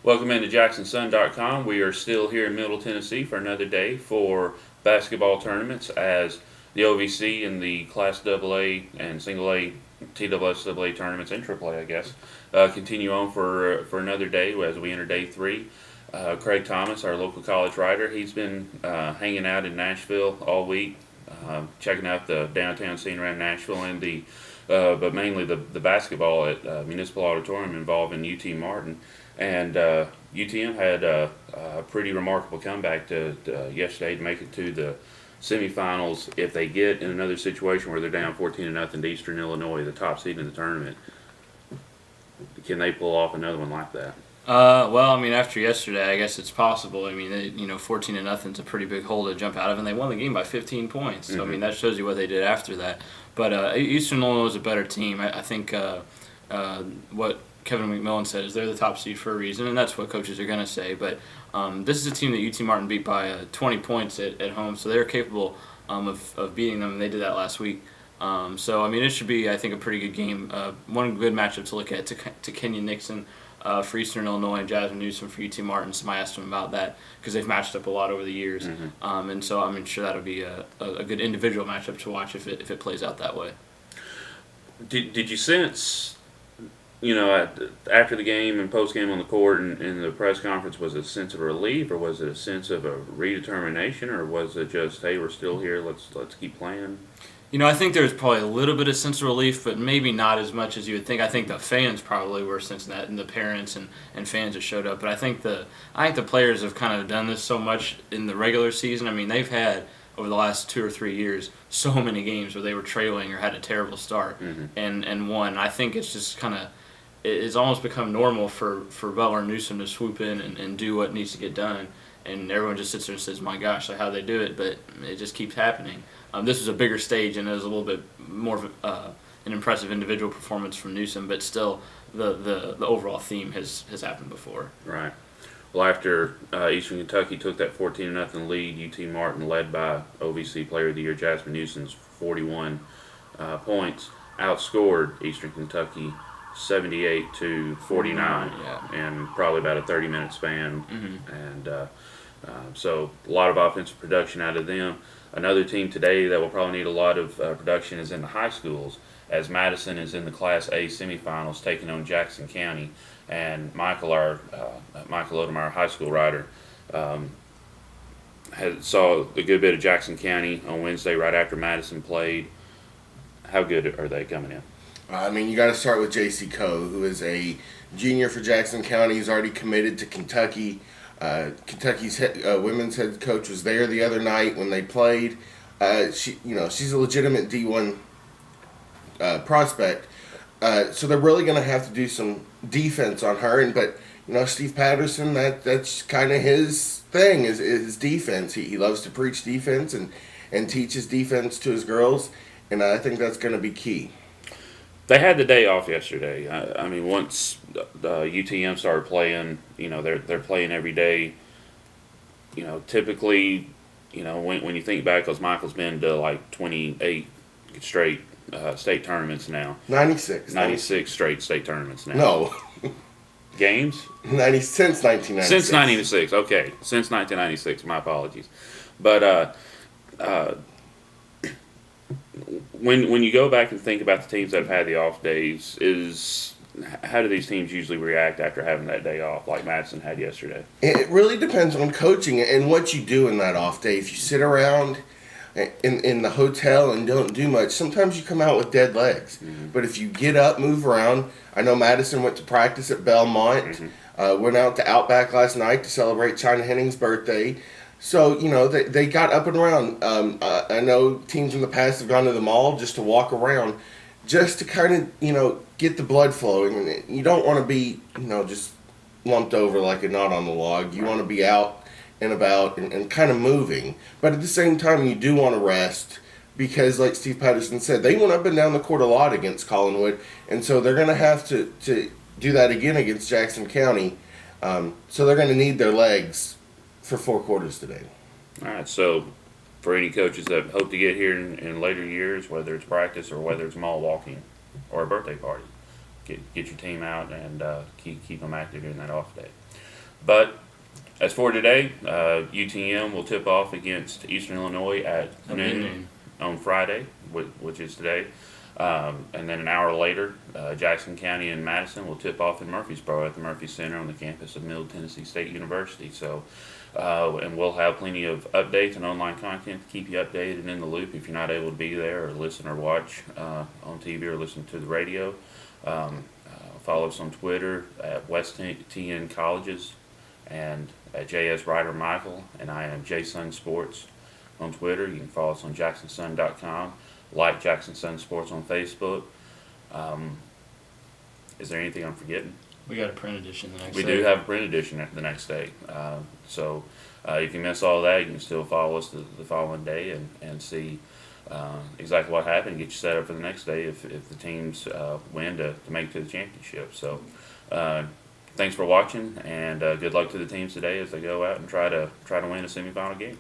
Welcome into JacksonSun.com. We are still here in Middle Tennessee for another day for basketball tournaments as the OVC and the Class AA and Single A, TSSAA tournaments and AAA, I guess, continue on for another day as we enter day three. Craig Thomas, our local college writer, he's been hanging out in Nashville all week, checking out the downtown scene around Nashville and but mainly the basketball at Municipal Auditorium involving UT Martin. And UTM had a pretty remarkable comeback yesterday to make it to the semifinals. If they get in another situation where they're down 14-0 to Eastern Illinois, the top seed in the tournament, can they pull off another one like that? After yesterday, I guess it's possible. 14-0 is a pretty big hole to jump out of, and they won the game by 15 points. So, that shows you what they did after that. But Eastern Illinois is a better team. I think what Kevin McMillan said is they're the top seed for a reason, and that's what coaches are going to say. But this is a team that UT Martin beat by 20 points at home, so they're capable of beating them, and they did that last week. It should be, I think, a pretty good game. One good matchup to look at to Kenyon Nixon for Eastern Illinois and Jasmine Newsom for UT Martin. Somebody asked him about that because they've matched up a lot over the years. I'm sure that'll be a good individual matchup to watch if it plays out that way. Did you sense, after the game and post-game on the court and in the press conference, was it a sense of relief or was it a sense of a redetermination or was it just, hey, we're still here, let's keep playing? I think there's probably a little bit of sense of relief, but maybe not as much as you would think. I think the fans probably were sensing that, and the parents and fans that showed up. But I think the players have kind of done this so much in the regular season. They've had over the last 2 or 3 years so many games where they were trailing or had a terrible start and won. I think it's just kind of it's almost become normal for Butler and Newsom to swoop in and do what needs to get done. And everyone just sits there and says, my gosh, like how they do it, but it just keeps happening. This was a bigger stage, and it was a little bit more of an impressive individual performance from Newsom, but still the overall theme has happened before. Right. Well, after Eastern Kentucky took that 14-0 lead, UT Martin, led by OVC Player of the Year Jasmine Newsom's 41 points, outscored Eastern Kentucky 78-49 in probably about a 30-minute span. And so a lot of offensive production out of them. Another team today that will probably need a lot of production is in the high schools, as Madison is in the Class A semifinals taking on Jackson County. And Michael Odom, our high school writer, saw a good bit of Jackson County on Wednesday right after Madison played. How good are they coming in? You got to start with J.C. Coe, who is a junior for Jackson County. He's already committed to Kentucky. Kentucky's women's head coach was there the other night when they played. She's a legitimate D1 prospect. So they're really going to have to do some defense on her. But Steve Patterson, that's kind of his thing is defense. He loves to preach defense and teaches defense to his girls, and I think that's going to be key. They had the day off yesterday. Once UTM started playing, they're playing every day. Typically, when you think back, because Michael's been to like 28 straight state tournaments now. 96 straight state tournaments now. No. Games? Since 1996. Since 1996, okay. Since 1996, my apologies. But when you go back and think about the teams that have had the off days, how do these teams usually react after having that day off, like Madison had yesterday? It really depends on coaching and what you do in that off day. If you sit around in the hotel and don't do much, sometimes you come out with dead legs. But if you get up, move around. I know Madison went to practice at Belmont, went out to Outback last night to celebrate China Henning's birthday. So, they got up and around. I know teams in the past have gone to the mall just to walk around, just to kind of, get the blood flowing. And you don't want to be, just lumped over like a knot on the log. You want to be out and about and kind of moving. But at the same time, you do want to rest because, like Steve Patterson said, they went up and down the court a lot against Collinwood. And so they're going to have to do that again against Jackson County. So they're going to need their legs for 4 quarters today. All right, so for any coaches that hope to get here in later years, whether it's practice or whether it's mall walking or a birthday party, get your team out and keep them active during that off day. But as for today, UTM will tip off against Eastern Illinois at noon on Friday, which is today. And then an hour later, Jackson County and Madison will tip off in Murfreesboro at the Murphy Center on the campus of Middle Tennessee State University. So, and we'll have plenty of updates and online content to keep you updated and in the loop if you're not able to be there or listen or watch on TV or listen to the radio. Follow us on Twitter at West TN Colleges and at JS Ryder Michael, and I am JSun Sports on Twitter. You can follow us on JacksonSun.com. Like Jackson Sun Sports on Facebook. Is there anything I'm forgetting? We got a print edition the next We day. do have a print edition the next day. So if you miss all that, you can still follow us the following day and see exactly what happened and get you set up for the next day if the teams win to make it to the championship. So thanks for watching, and good luck to the teams today as they go out and try to win a semifinal game.